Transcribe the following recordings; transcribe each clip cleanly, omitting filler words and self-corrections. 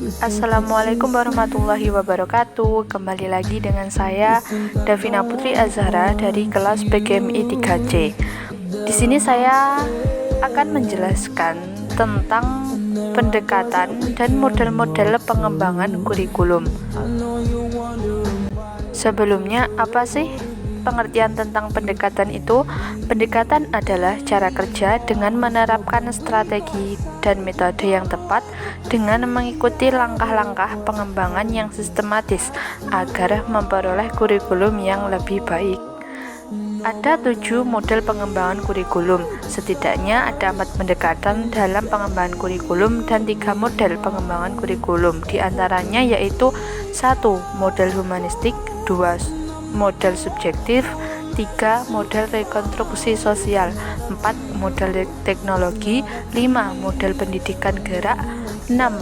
Assalamualaikum warahmatullahi wabarakatuh. Kembali lagi dengan saya Davina Putri Azhara dari kelas PGMI 3C. Di sini saya akan menjelaskan tentang pendekatan dan model-model pengembangan kurikulum. Sebelumnya, apa sih pengertian tentang pendekatan itu? Pendekatan adalah cara kerja dengan menerapkan strategi dan metode yang tepat dengan mengikuti langkah-langkah pengembangan yang sistematis agar memperoleh kurikulum yang lebih baik. Ada 7 model pengembangan kurikulum. Setidaknya ada 4 pendekatan dalam pengembangan kurikulum dan 3 model pengembangan kurikulum. Di antaranya yaitu 1. Model humanistik, 2. Model subjektif, 3. Model rekonstruksi sosial, 4. Model teknologi, 5. Model pendidikan gerak, 6.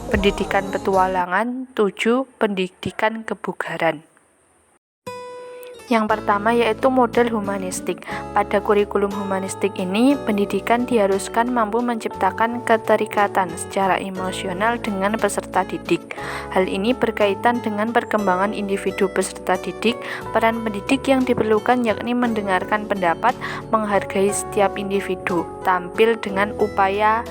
Pendidikan petualangan, 7. Pendidikan kebugaran. Yang pertama yaitu model humanistik. Pada kurikulum humanistik ini, pendidikan diharuskan mampu menciptakan keterikatan secara emosional dengan peserta didik. Hal ini berkaitan dengan perkembangan individu peserta didik. Peran pendidik yang diperlukan yakni mendengarkan pendapat, menghargai setiap individu, tampil dengan upaya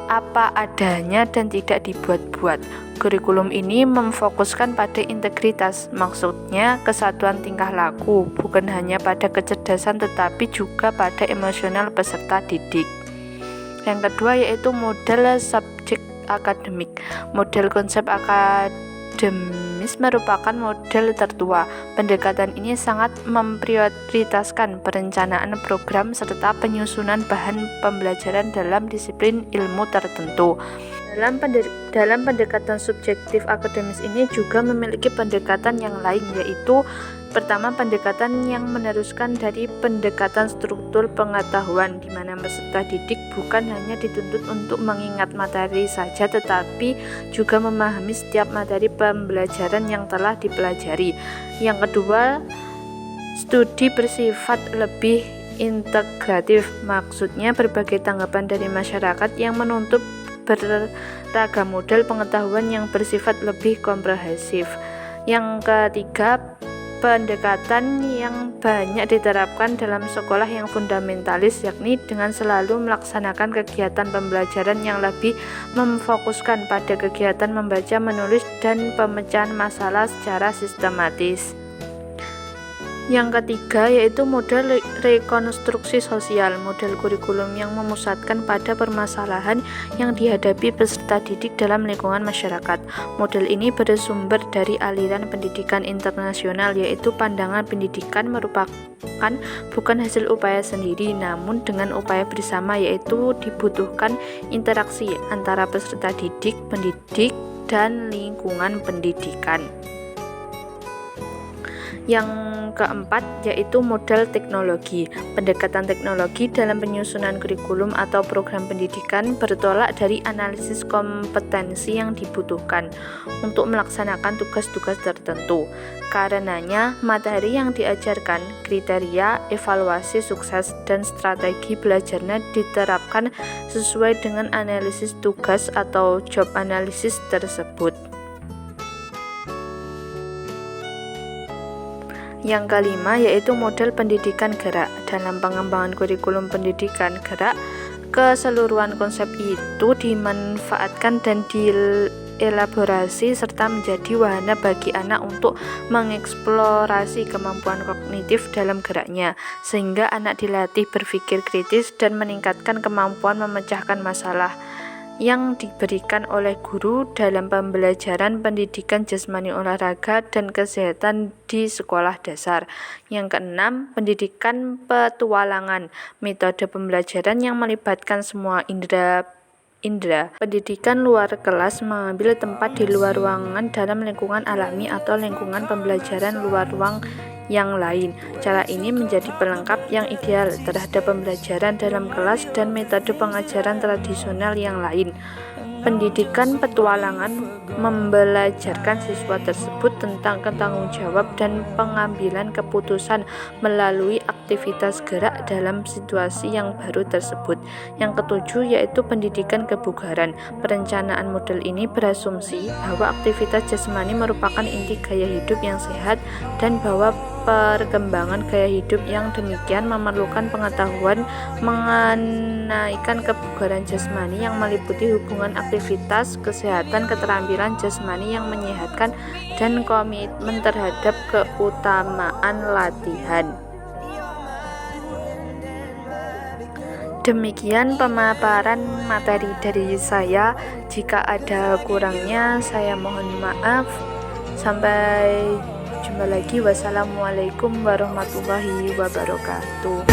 apa adanya dan tidak dibuat-buat. Kurikulum ini memfokuskan pada integritas, maksudnya kesatuan tingkah laku, bukan hanya pada kecerdasan tetapi juga pada emosional peserta didik. Yang kedua yaitu model subjek akademik. Model konsep akademis merupakan model tertua. Pendekatan ini sangat memprioritaskan perencanaan program serta penyusunan bahan pembelajaran dalam disiplin ilmu tertentu. Dalam pendekatan subjektif akademis ini juga memiliki pendekatan yang lain, yaitu pertama pendekatan yang meneruskan dari pendekatan struktur pengetahuan, di mana peserta didik bukan hanya dituntut untuk mengingat materi saja tetapi juga memahami setiap materi pembelajaran yang telah dipelajari. Yang kedua, studi bersifat lebih integratif, maksudnya berbagai tanggapan dari masyarakat yang menuntut beragam model pengetahuan yang bersifat lebih komprehensif. Yang ketiga, pendekatan yang banyak diterapkan dalam sekolah yang fundamentalis, yakni dengan selalu melaksanakan kegiatan pembelajaran yang lebih memfokuskan pada kegiatan membaca, menulis, dan pemecahan masalah secara sistematis. Yang ketiga yaitu model rekonstruksi sosial, model kurikulum yang memusatkan pada permasalahan yang dihadapi peserta didik dalam lingkungan masyarakat. Model ini bersumber dari aliran pendidikan internasional, yaitu pandangan pendidikan merupakan bukan hasil upaya sendiri, namun dengan upaya bersama, yaitu dibutuhkan interaksi antara peserta didik, pendidik, dan lingkungan pendidikan. Yang keempat yaitu model teknologi. Pendekatan teknologi dalam penyusunan kurikulum atau program pendidikan bertolak dari analisis kompetensi yang dibutuhkan untuk melaksanakan tugas-tugas tertentu. Karenanya, materi yang diajarkan, kriteria, evaluasi sukses, dan strategi belajarnya diterapkan sesuai dengan analisis tugas atau job analisis tersebut. Yang kelima yaitu model pendidikan gerak. Dalam pengembangan kurikulum pendidikan gerak, keseluruhan konsep itu dimanfaatkan dan dielaborasi serta menjadi wahana bagi anak untuk mengeksplorasi kemampuan kognitif dalam geraknya, sehingga anak dilatih berpikir kritis dan meningkatkan kemampuan memecahkan masalah yang diberikan oleh guru dalam pembelajaran pendidikan jasmani, olahraga, dan kesehatan di sekolah dasar. Yang keenam, pendidikan petualangan, metode pembelajaran yang melibatkan semua indera. Pendidikan luar kelas mengambil tempat di luar ruangan dalam lingkungan alami atau lingkungan pembelajaran luar ruang yang lain. Cara ini menjadi pelengkap yang ideal terhadap pembelajaran dalam kelas dan metode pengajaran tradisional yang lain. Pendidikan petualangan membelajarkan siswa tersebut tentang tanggung jawab dan pengambilan keputusan melalui aktivitas aktivitas gerak dalam situasi yang baru tersebut. Yang ketujuh yaitu pendidikan kebugaran. Perencanaan model ini berasumsi bahwa aktivitas jasmani merupakan inti gaya hidup yang sehat dan bahwa perkembangan gaya hidup yang demikian memerlukan pengetahuan mengenai kebugaran jasmani yang meliputi hubungan aktivitas, kesehatan, keterampilan jasmani yang menyehatkan, dan komitmen terhadap keutamaan latihan. Demikian pemaparan materi dari saya. Jika ada kurangnya, saya mohon maaf. Sampai jumpa lagi. Wassalamualaikum warahmatullahi wabarakatuh.